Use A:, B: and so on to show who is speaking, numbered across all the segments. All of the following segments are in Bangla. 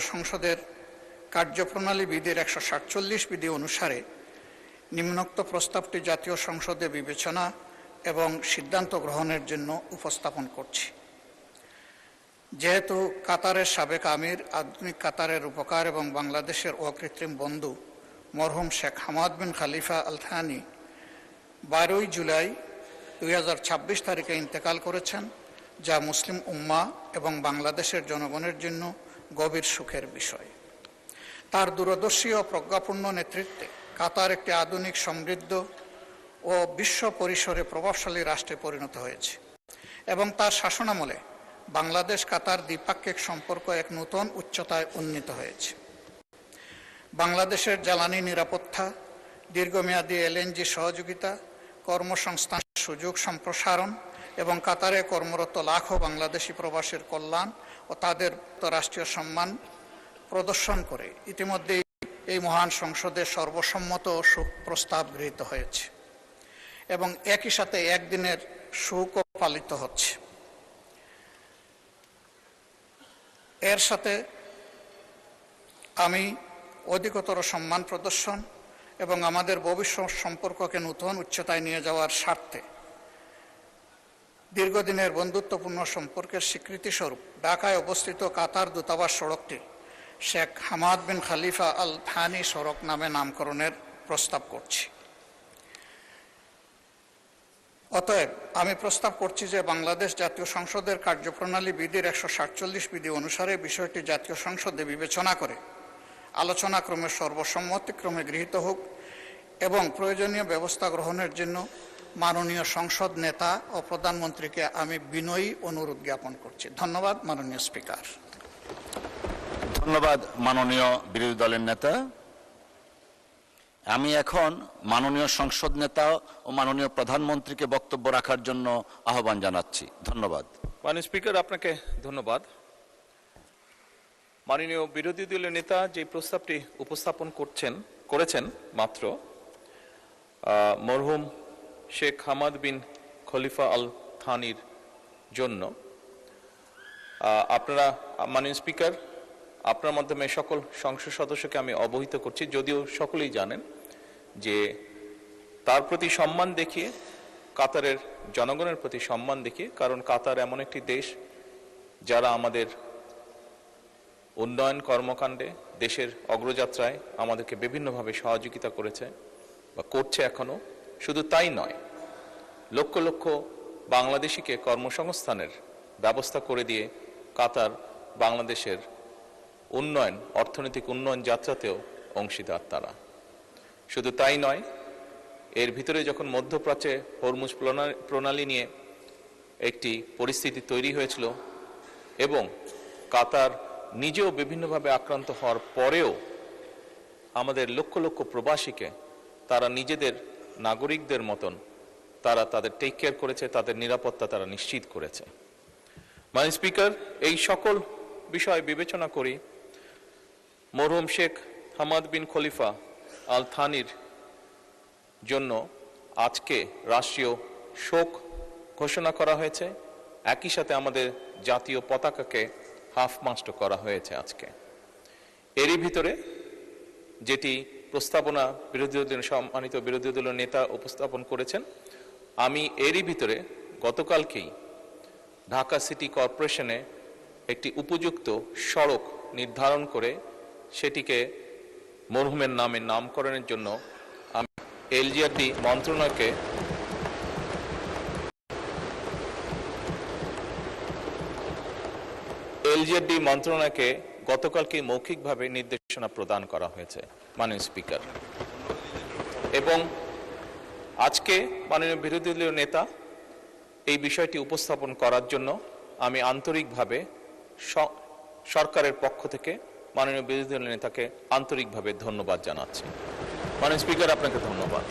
A: সংসদের কার্যপ্রণালী বিধির 147 বিধি অনুসারে নিম্নোক্ত প্রস্তাবটি জাতীয় সংসদে বিবেচনা এবং সিদ্ধান্ত গ্রহণের জন্য উপস্থাপন করছি। যেহেতু কাতারের সাবেক আমির, আধুনিক কাতারের রূপকার এবং বাংলাদেশের অকৃত্রিম বন্ধু মরহুম শেখ হামাদ বিন খলিফা আল থানি 12 জুলাই 2026 তারিখে ইন্তেকাল করেছেন, যা মুসলিম উম্মাহ এবং বাংলাদেশের জনগণের জন্য গভীর সুখের বিষয়। তার দূরদর্শী ও প্রজ্ঞাপূর্ণ নেতৃত্বে কাতার একটি আধুনিক, সমৃদ্ধ ও বিশ্ব পরিসরে প্রভাবশালী রাষ্ট্রে পরিণত হয়েছে এবং তার শাসনামলে বাংলাদেশ কাতার দ্বিপাক্ষিক সম্পর্ক এক নতুন উচ্চতায় উন্নীত হয়েছে। বাংলাদেশের জ্বালানি নিরাপত্তা, দীর্ঘমেয়াদী এলএনজি সহযোগিতা, কর্মসংস্থান সুযোগ সম্প্রসারণ এবং কাতারে কর্মরত লাখো বাংলাদেশি প্রবাসীর কল্যাণ ও তাদের রাষ্ট্রীয় সম্মান প্রদর্শন করে ইতিমধ্যেই এই মহান সংসদে সর্বসম্মত প্রস্তাব গৃহীত হয়েছে এবং একই সাথে একদিনের শোকও পালিত হচ্ছে। এর সাথে আমি অধিকতর সম্মান প্রদর্শন এবং আমাদের ভবিষ্যৎ সম্পর্ককে নতুন উচ্চতায় নিয়ে যাওয়ার স্বার্থে দীর্ঘদিনের বন্ধুত্বপূর্ণ সম্পর্কের স্বীকৃতিস্বরূপ ঢাকায় অবস্থিত কাতার দূতাবাস সড়কটি শেখ হামাদ বিন খলিফা আল থানি সড়ক নামে নামকরণের প্রস্তাব করছি। অতএব আমি প্রস্তাব করছি যে বাংলাদেশ জাতীয় সংসদের কার্যপ্রণালী বিধির 147 বিধি অনুসারে বিষয়টি জাতীয় সংসদে বিবেচনা করে আলোচনাক্রমে সর্বসম্মতিক্রমে গৃহীত হোক এবং প্রয়োজনীয় ব্যবস্থা গ্রহণের জন্য মাননীয় সংসদ নেতা ও প্রধানমন্ত্রীকে আমি বিনয়ী অনুরোধ জ্ঞাপন করছি। ধন্যবাদ মাননীয় স্পিকার।
B: ধন্যবাদ মাননীয় বিরোধী দলের নেতা। আমি এখন মাননীয় সংসদ নেতা ও মাননীয় প্রধানমন্ত্রীকে বক্তব্য রাখার জন্য আহ্বান জানাচ্ছি। ধন্যবাদ।
C: মাননীয় স্পিকার, আপনাকে ধন্যবাদ। মাননীয় বিরোধী দলের নেতা যে প্রস্তাবটি উপস্থাপন করেছেন মাত্র মরহুম শেখ হামাদ বিন খলিফা আল থানির জন্য, আপনারা মাননীয় স্পিকার, আপনার মাধ্যমে সকল সংসদ সদস্যকে আমি অবহিত করছি, যদিও সকলেই জানেন যে তার প্রতি সম্মান দেখিয়ে, কাতারের জনগণের প্রতি সম্মান দেখিয়ে, কারণ কাতার এমন একটি দেশ যারা আমাদের উন্নয়ন কর্মকাণ্ডে, দেশের অগ্রযাত্রায় আমাদেরকে বিভিন্নভাবে সহযোগিতা করেছে বা করছে এখনো। শুধু তাই নয়, লক্ষ লক্ষ বাংলাদেশিকে কর্মসংস্থানের ব্যবস্থা করে দিয়ে কাতার বাংলাদেশের উন্নয়ন, অর্থনৈতিক উন্নয়ন যাত্রাতেও অংশীদার তারা। শুধু তাই নয়, এর ভিতরে যখন মধ্যপ্রাচ্যে হরমুজ প্রণালী নিয়ে একটি পরিস্থিতি তৈরি হয়েছিল এবং কাতার নিজেও বিভিন্নভাবে আক্রান্ত হওয়ার পরেও আমাদের লক্ষ লক্ষ প্রবাসীকে তারা নিজেদের নাগরিকদের মতন তারা তাদের টেক কেয়ার করেছে, তাদের নিরাপত্তা তারা নিশ্চিত করেছে। মাননীয় স্পিকার, এই সকল বিষয় বিবেচনা করি মরহুম শেখ হামাদ বিন খলিফা আল থানির জন্য আজকে রাষ্ট্রীয় শোক ঘোষণা করা হয়েছে। একই সাথে আমাদের জাতীয় পতাকাকে হাফ মাস্ট করা হয়েছে আজকে। এরই ভিতরে যেটি প্রস্তাবনা সম্মানিত বিরোধী দলের নেতা উপস্থাপন করেছেন, আমি এরই ভিতরে গতকালকেই ঢাকা সিটি কর্পোরেশনে একটি উপযুক্ত সড়ক নির্ধারণ করে সেটিকে মরহুমের নামে নামকরণের জন্য আমি এলজিআরডি মন্ত্রণালয়কে গতকালকে মৌখিকভাবে নির্দেশনা প্রদান করা হয়েছে মাননীয় স্পিকার। এবং আজকে মাননীয় বিরোধী দলীয় নেতা এই বিষয়টি উপস্থাপন করার জন্য আমি আন্তরিকভাবে সরকারের পক্ষ থেকে মাননীয় বিরোধী দলীয় নেতাকে আন্তরিকভাবে ধন্যবাদ জানাচ্ছি। মাননীয় স্পিকার, আপনাকে ধন্যবাদ।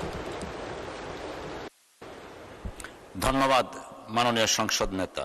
B: ধন্যবাদ মাননীয় সংসদ নেতা।